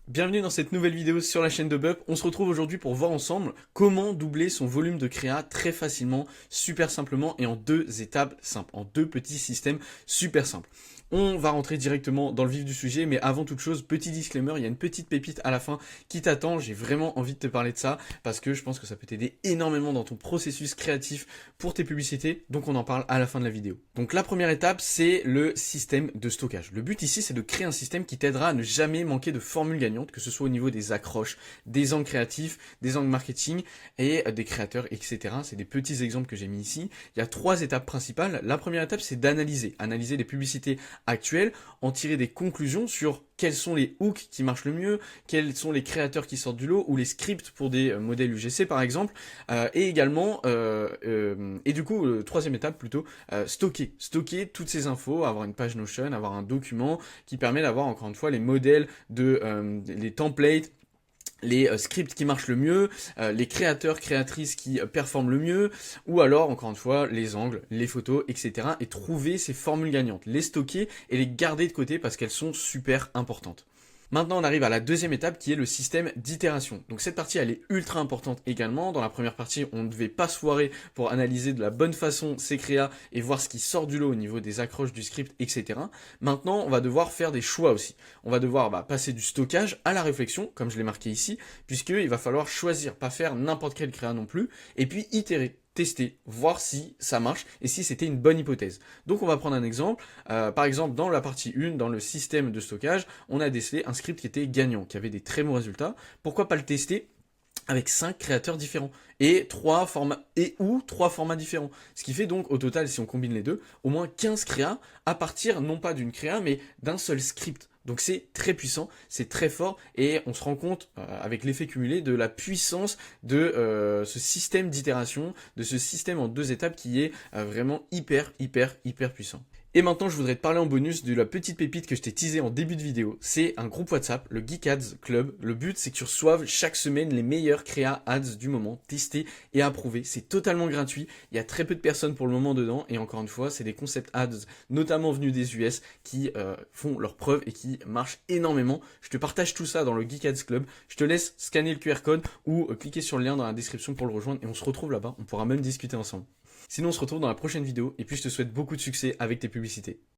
Bienvenue dans cette nouvelle vidéo sur la chaîne de Bup. On se retrouve aujourd'hui pour voir ensemble comment doubler son volume de créa très facilement, super simplement et en deux étapes simples, en deux petits systèmes super simples. On va rentrer directement dans le vif du sujet, mais avant toute chose, petit disclaimer, il y a une petite pépite à la fin qui t'attend. J'ai vraiment envie de te parler de ça parce que je pense que ça peut t'aider énormément dans ton processus créatif pour tes publicités. Donc on en parle à la fin de la vidéo. Donc la première étape, c'est le système de stockage. Le but ici, c'est de créer un système qui t'aidera à ne jamais manquer de formules gagnantes, que ce soit au niveau des accroches, des angles créatifs, des angles marketing et des créateurs, etc. C'est des petits exemples que j'ai mis ici. Il y a trois étapes principales. La première étape, c'est d'analyser les publicités actuelles, en tirer des conclusions sur quels sont les hooks qui marchent le mieux, quels sont les créateurs qui sortent du lot, ou les scripts pour des modèles UGC par exemple, et également, et du coup, troisième étape plutôt, stocker toutes ces infos, avoir une page Notion, avoir un document qui permet d'avoir encore une fois les modèles de les templates, les scripts qui marchent le mieux, les créateurs, créatrices qui performent le mieux, ou alors, encore une fois, les angles, les photos, etc. Et trouver ces formules gagnantes, les stocker et les garder de côté parce qu'elles sont super importantes. Maintenant, on arrive à la deuxième étape qui est le système d'itération. Donc cette partie, elle est ultra importante également. Dans la première partie, on ne devait pas se foirer pour analyser de la bonne façon ces créas et voir ce qui sort du lot au niveau des accroches du script, etc. Maintenant, on va devoir faire des choix aussi. On va devoir passer du stockage à la réflexion, comme je l'ai marqué ici, puisqu'il va falloir choisir, pas faire n'importe quel créa non plus, et puis itérer. Tester, voir si ça marche et si c'était une bonne hypothèse. Donc on va prendre un exemple. Par exemple, dans la partie 1, dans le système de stockage, on a décelé un script qui était gagnant, qui avait des très bons résultats. Pourquoi pas le tester avec 5 créateurs différents et 3 formats différents. Ce qui fait donc au total, si on combine les deux, au moins 15 créas à partir non pas d'une créa mais d'un seul script. Donc c'est très puissant, c'est très fort et on se rend compte avec l'effet cumulé de la puissance de ce système d'itération, de ce système en deux étapes qui est vraiment hyper puissant. Et maintenant, je voudrais te parler en bonus de la petite pépite que je t'ai teasée en début de vidéo. C'est un groupe WhatsApp, le Geek Ads Club. Le but, c'est que tu reçoives chaque semaine les meilleurs créas ads du moment, testés et approuvés. C'est totalement gratuit. Il y a très peu de personnes pour le moment dedans. Et encore une fois, c'est des concepts ads, notamment venus des US, qui font leurs preuves et qui marchent énormément. Je te partage tout ça dans le Geek Ads Club. Je te laisse scanner le QR code ou cliquer sur le lien dans la description pour le rejoindre. Et on se retrouve là-bas. On pourra même discuter ensemble. Sinon, on se retrouve dans la prochaine vidéo et puis je te souhaite beaucoup de succès avec tes publicités.